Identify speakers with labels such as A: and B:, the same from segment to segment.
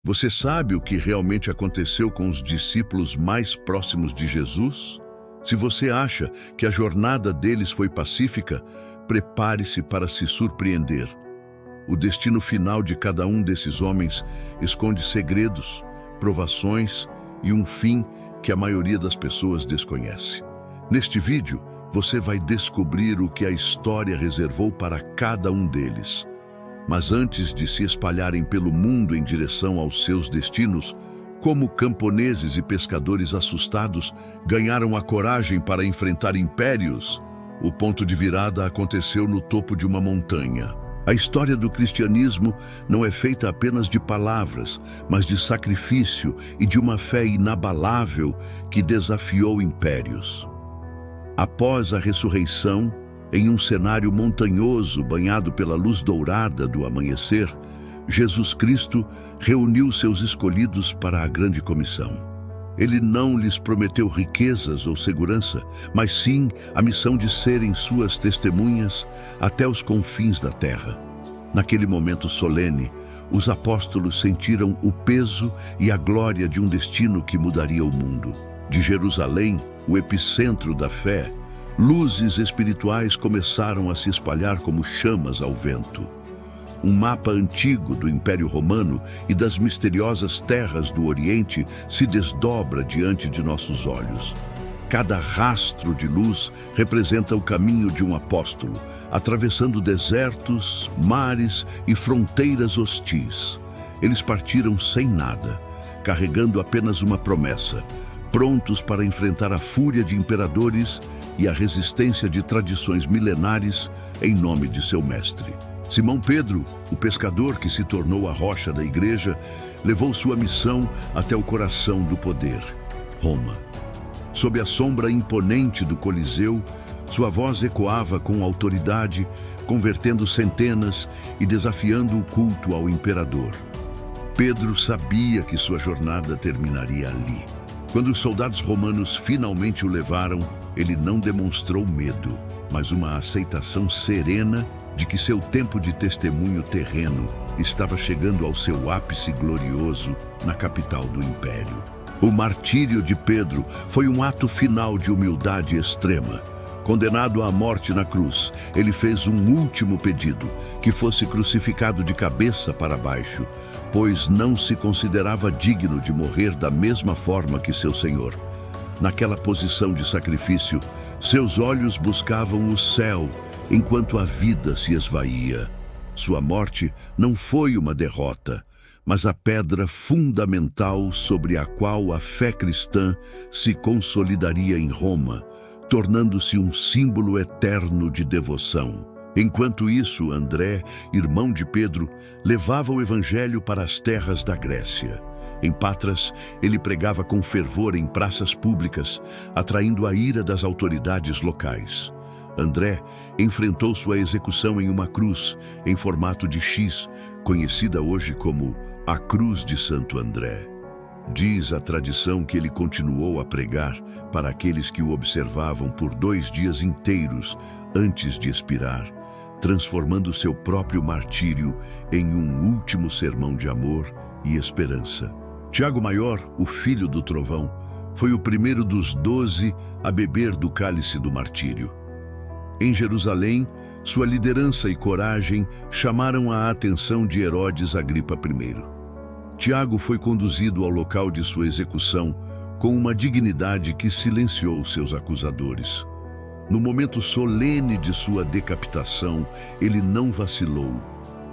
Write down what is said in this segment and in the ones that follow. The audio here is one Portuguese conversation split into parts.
A: Você sabe o que realmente aconteceu com os discípulos mais próximos de Jesus? Se você acha que a jornada deles foi pacífica, prepare-se para se surpreender. O destino final de cada um desses homens esconde segredos, provações e um fim que a maioria das pessoas desconhece. Neste vídeo, você vai descobrir o que a história reservou para cada um deles. Mas antes de se espalharem pelo mundo em direção aos seus destinos, como camponeses e pescadores assustados ganharam a coragem para enfrentar impérios, o ponto de virada aconteceu no topo de uma montanha. A história do cristianismo não é feita apenas de palavras, mas de sacrifício e de uma fé inabalável que desafiou impérios. Após a ressurreição, em um cenário montanhoso banhado pela luz dourada do amanhecer, Jesus Cristo reuniu seus escolhidos para a grande comissão. Ele não lhes prometeu riquezas ou segurança, mas sim a missão de serem suas testemunhas até os confins da terra. Naquele momento solene, os apóstolos sentiram o peso e a glória de um destino que mudaria o mundo. De Jerusalém, o epicentro da fé, luzes espirituais começaram a se espalhar como chamas ao vento. Um mapa antigo do Império Romano e das misteriosas terras do Oriente se desdobra diante de nossos olhos. Cada rastro de luz representa o caminho de um apóstolo, atravessando desertos, mares e fronteiras hostis. Eles partiram sem nada, carregando apenas uma promessa, prontos para enfrentar a fúria de imperadores e a resistência de tradições milenares em nome de seu mestre. Simão Pedro, o pescador que se tornou a rocha da igreja, levou sua missão até o coração do poder, Roma. Sob a sombra imponente do Coliseu, sua voz ecoava com autoridade, convertendo centenas e desafiando o culto ao imperador. Pedro sabia que sua jornada terminaria ali. Quando os soldados romanos finalmente o levaram, ele não demonstrou medo, mas uma aceitação serena de que seu tempo de testemunho terreno estava chegando ao seu ápice glorioso na capital do império. O martírio de Pedro foi um ato final de humildade extrema. Condenado à morte na cruz, ele fez um último pedido, que fosse crucificado de cabeça para baixo, pois não se considerava digno de morrer da mesma forma que seu Senhor. Naquela posição de sacrifício, seus olhos buscavam o céu, enquanto a vida se esvaía. Sua morte não foi uma derrota, mas a pedra fundamental sobre a qual a fé cristã se consolidaria em Roma, tornando-se um símbolo eterno de devoção. Enquanto isso, André, irmão de Pedro, levava o evangelho para as terras da Grécia. Em Patras, ele pregava com fervor em praças públicas, atraindo a ira das autoridades locais. André enfrentou sua execução em uma cruz, em formato de X, conhecida hoje como a Cruz de Santo André. Diz a tradição que ele continuou a pregar para aqueles que o observavam por 2 dias inteiros antes de expirar, transformando seu próprio martírio em um último sermão de amor e esperança. Tiago Maior, o filho do trovão, foi o primeiro dos 12 a beber do cálice do martírio. Em Jerusalém, sua liderança e coragem chamaram a atenção de Herodes Agripa I. Tiago foi conduzido ao local de sua execução com uma dignidade que silenciou seus acusadores. No momento solene de sua decapitação, ele não vacilou.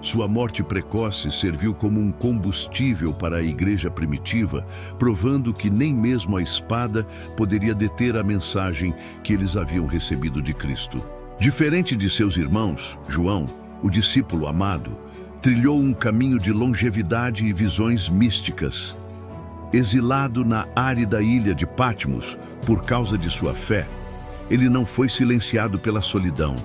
A: Sua morte precoce serviu como um combustível para a igreja primitiva, provando que nem mesmo a espada poderia deter a mensagem que eles haviam recebido de Cristo. Diferente de seus irmãos, João, o discípulo amado, trilhou um caminho de longevidade e visões místicas. Exilado na árida ilha de Patmos por causa de sua fé, ele não foi silenciado pela solidão.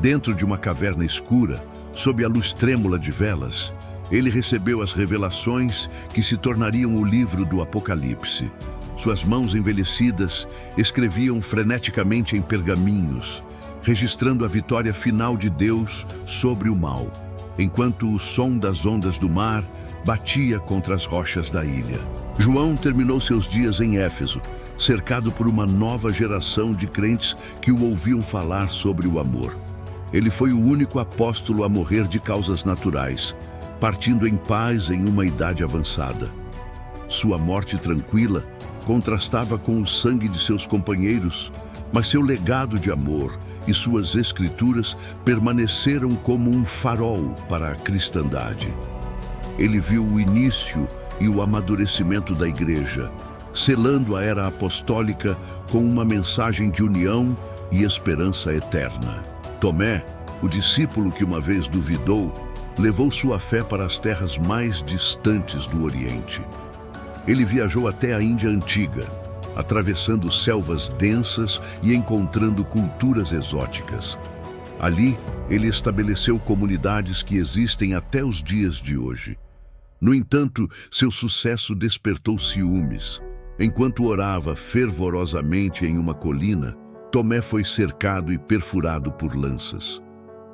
A: Dentro de uma caverna escura, sob a luz trêmula de velas, ele recebeu as revelações que se tornariam o livro do Apocalipse. Suas mãos envelhecidas escreviam freneticamente em pergaminhos, registrando a vitória final de Deus sobre o mal, enquanto o som das ondas do mar batia contra as rochas da ilha. João terminou seus dias em Éfeso, cercado por uma nova geração de crentes que o ouviam falar sobre o amor. Ele foi o único apóstolo a morrer de causas naturais, partindo em paz em uma idade avançada. Sua morte tranquila contrastava com o sangue de seus companheiros, mas seu legado de amor e suas escrituras permaneceram como um farol para a cristandade. Ele viu o início e o amadurecimento da igreja, selando a era apostólica com uma mensagem de união e esperança eterna. Tomé, o discípulo que uma vez duvidou, levou sua fé para as terras mais distantes do Oriente. Ele viajou até a Índia Antiga, atravessando selvas densas e encontrando culturas exóticas. Ali, ele estabeleceu comunidades que existem até os dias de hoje. No entanto, seu sucesso despertou ciúmes. Enquanto orava fervorosamente em uma colina, Tomé foi cercado e perfurado por lanças.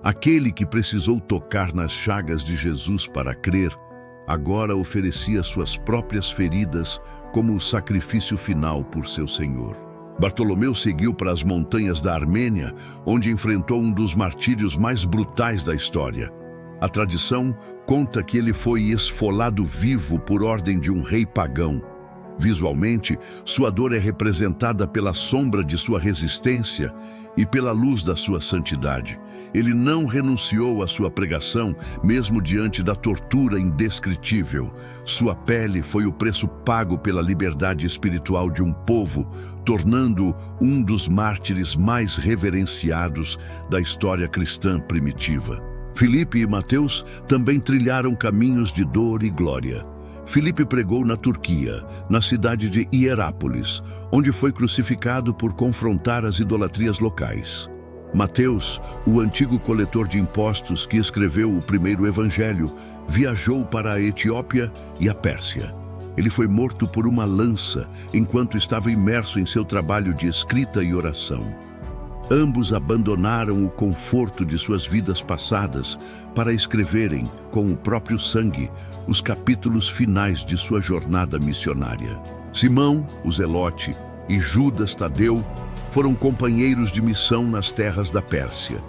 A: Aquele que precisou tocar nas chagas de Jesus para crer, agora oferecia suas próprias feridas como o sacrifício final por seu Senhor. Bartolomeu seguiu para as montanhas da Armênia, onde enfrentou um dos martírios mais brutais da história. A tradição conta que ele foi esfolado vivo por ordem de um rei pagão. Visualmente, sua dor é representada pela sombra de sua resistência e pela luz da sua santidade. Ele não renunciou à sua pregação, mesmo diante da tortura indescritível. Sua pele foi o preço pago pela liberdade espiritual de um povo, tornando-o um dos mártires mais reverenciados da história cristã primitiva. Filipe e Mateus também trilharam caminhos de dor e glória. Filipe pregou na Turquia, na cidade de Hierápolis, onde foi crucificado por confrontar as idolatrias locais. Mateus, o antigo coletor de impostos que escreveu o primeiro evangelho, viajou para a Etiópia e a Pérsia. Ele foi morto por uma lança enquanto estava imerso em seu trabalho de escrita e oração. Ambos abandonaram o conforto de suas vidas passadas para escreverem, com o próprio sangue, os capítulos finais de sua jornada missionária. Simão, o Zelote, e Judas Tadeu foram companheiros de missão nas terras da Pérsia.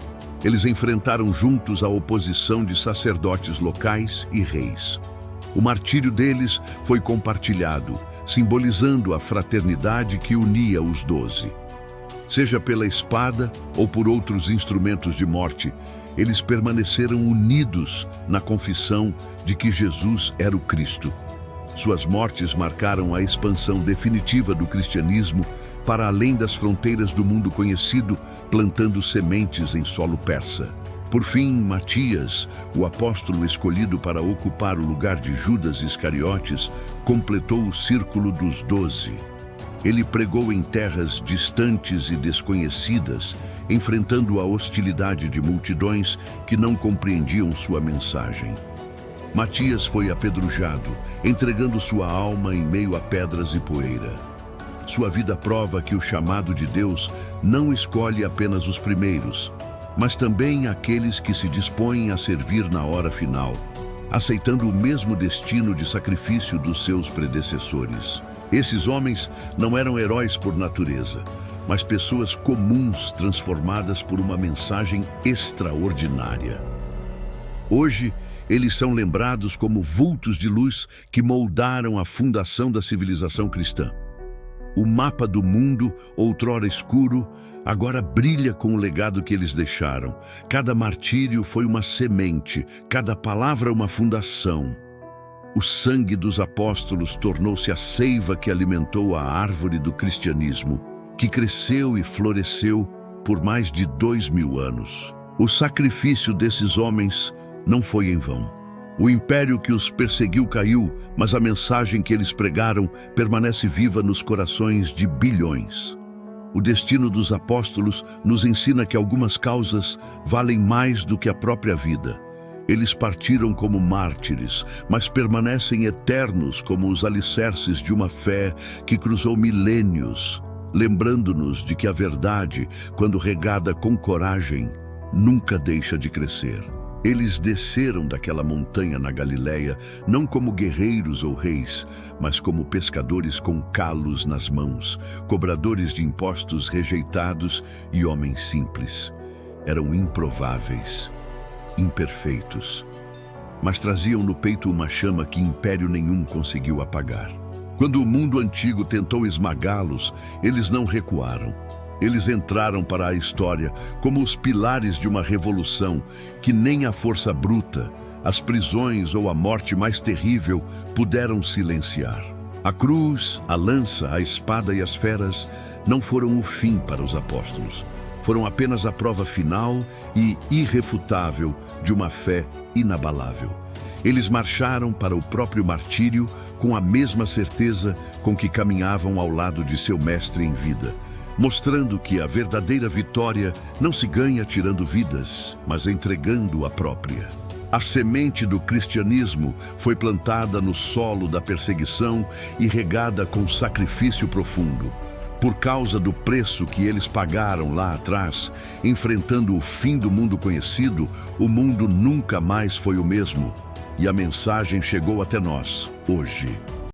A: Eles enfrentaram juntos a oposição de sacerdotes locais e reis. O martírio deles foi compartilhado, simbolizando a fraternidade que unia os 12. Seja pela espada ou por outros instrumentos de morte, eles permaneceram unidos na confissão de que Jesus era o Cristo. Suas mortes marcaram a expansão definitiva do cristianismo para além das fronteiras do mundo conhecido, plantando sementes em solo persa. Por fim, Matias, o apóstolo escolhido para ocupar o lugar de Judas Iscariotes, completou o círculo dos 12. Ele pregou em terras distantes e desconhecidas, enfrentando a hostilidade de multidões que não compreendiam sua mensagem. Matias foi apedrujado, entregando sua alma em meio a pedras e poeira. Sua vida prova que o chamado de Deus não escolhe apenas os primeiros, mas também aqueles que se dispõem a servir na hora final, aceitando o mesmo destino de sacrifício dos seus predecessores. Esses homens não eram heróis por natureza, mas pessoas comuns transformadas por uma mensagem extraordinária. Hoje, eles são lembrados como vultos de luz que moldaram a fundação da civilização cristã. O mapa do mundo, outrora escuro, agora brilha com o legado que eles deixaram. Cada martírio foi uma semente, cada palavra uma fundação. O sangue dos apóstolos tornou-se a seiva que alimentou a árvore do cristianismo, que cresceu e floresceu por mais de 2000 anos. O sacrifício desses homens não foi em vão. O império que os perseguiu caiu, mas a mensagem que eles pregaram permanece viva nos corações de bilhões. O destino dos apóstolos nos ensina que algumas causas valem mais do que a própria vida. Eles partiram como mártires, mas permanecem eternos como os alicerces de uma fé que cruzou milênios, lembrando-nos de que a verdade, quando regada com coragem, nunca deixa de crescer. Eles desceram daquela montanha na Galileia, não como guerreiros ou reis, mas como pescadores com calos nas mãos, cobradores de impostos rejeitados e homens simples. Eram improváveis, imperfeitos, mas traziam no peito uma chama que império nenhum conseguiu apagar. Quando o mundo antigo tentou esmagá-los, eles não recuaram. Eles entraram para a história como os pilares de uma revolução que nem a força bruta, as prisões ou a morte mais terrível puderam silenciar. A cruz, a lança, a espada e as feras não foram o fim para os apóstolos. Foram apenas a prova final e irrefutável de uma fé inabalável. Eles marcharam para o próprio martírio com a mesma certeza com que caminhavam ao lado de seu mestre em vida, mostrando que a verdadeira vitória não se ganha tirando vidas, mas entregando a própria. A semente do cristianismo foi plantada no solo da perseguição e regada com sacrifício profundo. Por causa do preço que eles pagaram lá atrás, enfrentando o fim do mundo conhecido, o mundo nunca mais foi o mesmo. E a mensagem chegou até nós, hoje.